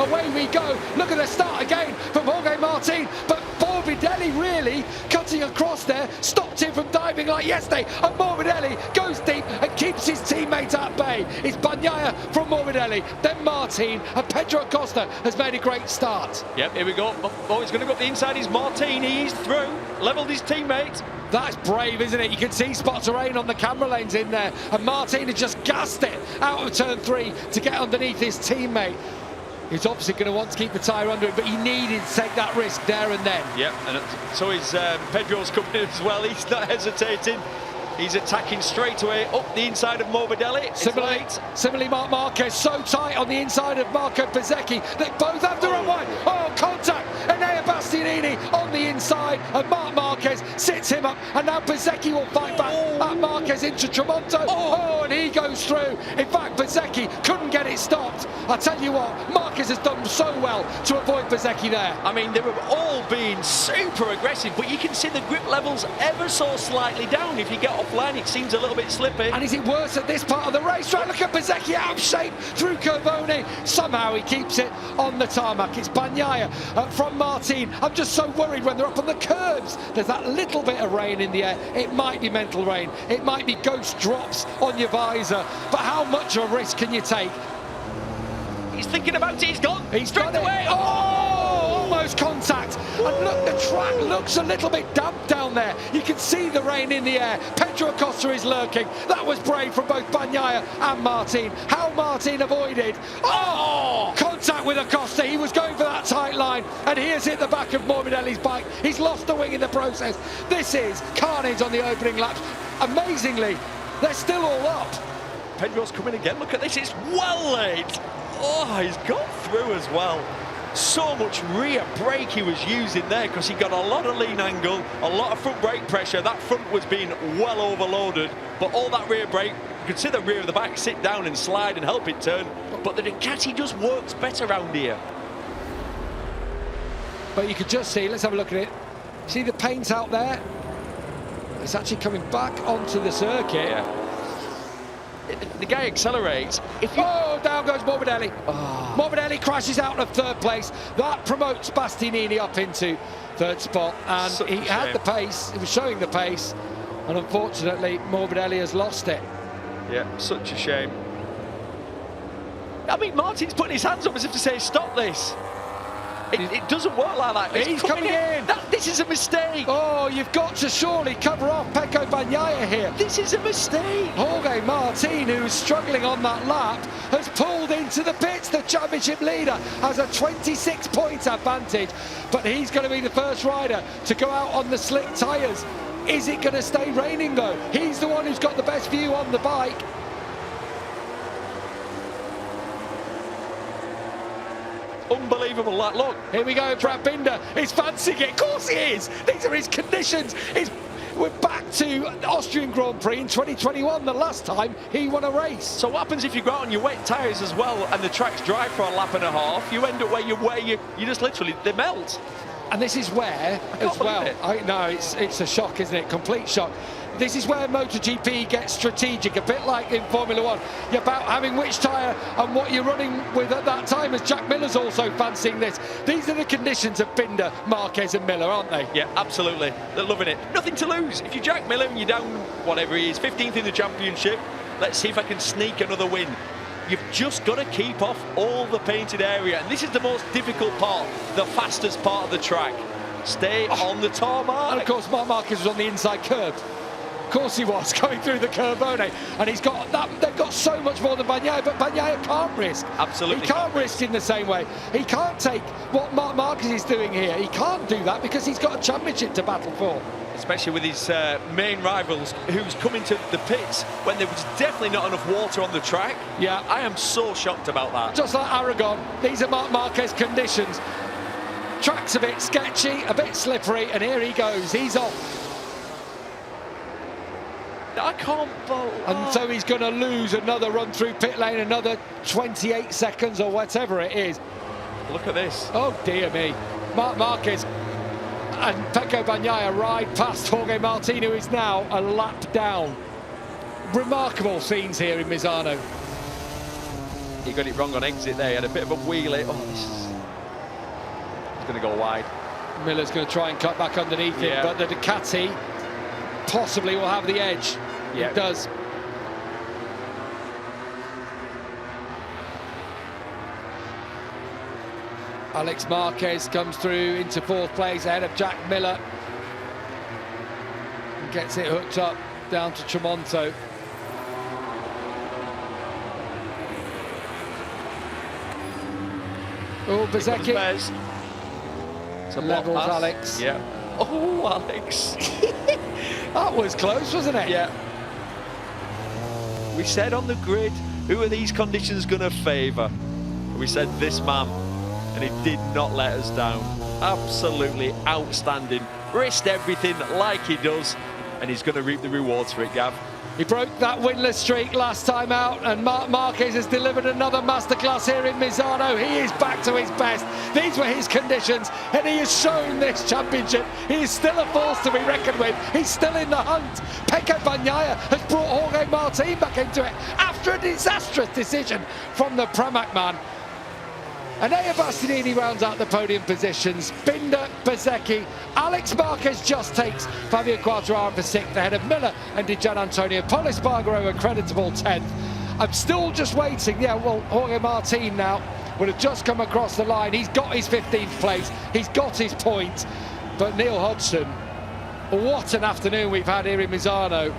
away we go. Look at the start again from Jorge Martin, but Morbidelli really cutting across there, stopped him from diving like yesterday, and Morbidelli goes deep and keeps his teammate at bay. It's Bagnaia from Morbidelli, then Martin, and Pedro Acosta has made a great start. Yep, here we go. Oh, he's going to go up the inside. He's Martin. He's through. Levelled his teammate. That's brave, isn't it? You can see spots of rain on the camera lens in there, and Martin has just gassed it out of turn 3 to get underneath his teammate. He's obviously going to want to keep the tyre under him, but he needed to take that risk there and then. Yep, and so is Pedro's coming in as well. He's not hesitating. He's attacking straight away up the inside of Morbidelli. Similarly, Marquez so tight on the inside of Marco Bezzecchi. They both have to run wide. Oh, contact! Enea Bastianini on the inside, and Marc Marquez sits him up, and now Bezzecchi will fight back at Marquez into Tramonto. Oh, and he goes through. In fact, Bezzecchi couldn't get it stopped. I tell you what, Marquez has done so well to avoid Bezzecchi there. I mean, they were all being super aggressive, but you can see the grip levels ever so slightly down. If you get offline, it seems a little bit slippy. And is it worse at this part of the race? Right, look at Bezzecchi out of shape through Carbone. Somehow he keeps it on the tarmac. It's Bagnaia from Martin. I'm just so worried when they're up on the curbs. There's that little bit of rain in the air. It might be mental rain. It might be ghost drops on your visor. But how much of a risk can you take? He's thinking about it. He's gone. He's straight away. Oh, almost contact. And look, the track looks a little bit damp down there. You can see the rain in the air. Pedro Acosta is lurking. That was brave from both Bagnaia and Martin. How Martin avoided. Oh, contact with Acosta. He was going for that tight line, and here's hit the back of Morbidelli's bike. He's lost the wing in the process. This is carnage on the opening laps. Amazingly, they're still all up. Pedro's coming again. Look at this. It's well laid. Oh, he's gone through as well. So much rear brake he was using there because he got a lot of lean angle, a lot of front brake pressure. That front was being well overloaded, but all that rear brake, you could see the rear of the back sit down and slide and help it turn. But the Ducati just works better around here. But you could just see, let's have a look at it. See the paint out there? It's actually coming back onto the circuit. Yeah. The guy accelerates. Oh, down goes Morbidelli. Oh. Morbidelli crashes out of third place. That promotes Bastianini up into third spot. And he had the pace. He was showing the pace. And unfortunately, Morbidelli has lost it. Yeah, such a shame. I mean, Martin's putting his hands up as if to say, stop this. It doesn't work like that. He's coming in. This is a mistake. Oh, you've got to surely cover off Pecco Bagnaia here. This is a mistake. Jorge Martin, who's struggling on that lap, has pulled into the pits. The championship leader has a 26-point advantage, but he's going to be the first rider to go out on the slick tyres. Is it going to stay raining, though? He's the one who's got the best view on the bike. Unbelievable, that look. Here we go, Brad Binder is fancying it. Of course he is. These are his conditions. We're back to Austrian Grand Prix in 2021, the last time he won a race. So what happens if you go out on your wet tyres as well and the track's dry for a lap and a half? You end up where you just literally, they melt. And this is where, as well, it's a shock, isn't it? Complete shock. This is where MotoGP gets strategic, a bit like in Formula 1. You're about having which tyre and what you're running with at that time, as Jack Miller's also fancying this. These are the conditions of Binder, Marquez and Miller, aren't they? Yeah, absolutely. They're loving it. Nothing to lose. If you're Jack Miller and you're down, whatever he is, 15th in the championship, let's see if I can sneak another win. You've just got to keep off all the painted area. And this is the most difficult part, the fastest part of the track. Stay on the tarmac. And of course, Marc Marquez was on the inside curb. Of course he was, going through the Carbone, and he's got that. They've got so much more than Bagnaia, but Bagnaia can't risk. Absolutely, he can't risk in the same way. He can't take what Marc Marquez is doing here. He can't do that because he's got a championship to battle for. Especially with his main rivals, who's coming to the pits when there was definitely not enough water on the track. Yeah, I am so shocked about that. Just like Aragon, these are Marc Marquez conditions. Track's a bit sketchy, a bit slippery, and here he goes. He's off. I can't believe. And so he's going to lose another run through pit lane, another 28 seconds or whatever it is. Look at this. Oh, dear me. Marc Marquez and Pecco Bagnaia ride past Jorge Martin, who is now a lap down. Remarkable scenes here in Misano. He got it wrong on exit there. He had a bit of a wheelie. Oh, this is... He's going to go wide. Miller's going to try and cut back underneath him, but the Ducati possibly will have the edge. Yeah. It does. Alex Marquez comes through into fourth place ahead of Jack Miller. And gets it hooked up down to Tremonto. Oh, Bezzecchi levels Alex. Yeah. Oh, Alex. That was close, wasn't it? Yeah. We said on the grid, who are these conditions going to favour? We said this man, and he did not let us down. Absolutely outstanding. Risked everything like he does, and he's going to reap the rewards for it, Gav. He broke that winless streak last time out, and Marquez has delivered another masterclass here in Misano. He is back to his best. These were his conditions, and he has shown this championship. He is still a force to be reckoned with. He's still in the hunt. Pecco Bagnaia has brought Jorge Martin back into it after a disastrous decision from the Pramac man. Enea Bastianini rounds out the podium positions. Binder, Bezzecchi, Alex Marquez just takes Fabio Quartararo for 6th ahead of Miller and Di Gianantonio. Pol Espargaro a creditable 10th. I'm still just waiting. Yeah, well, Jorge Martin now would have just come across the line. He's got his 15th place. He's got his point. But Neil Hodgson, what an afternoon we've had here in Misano.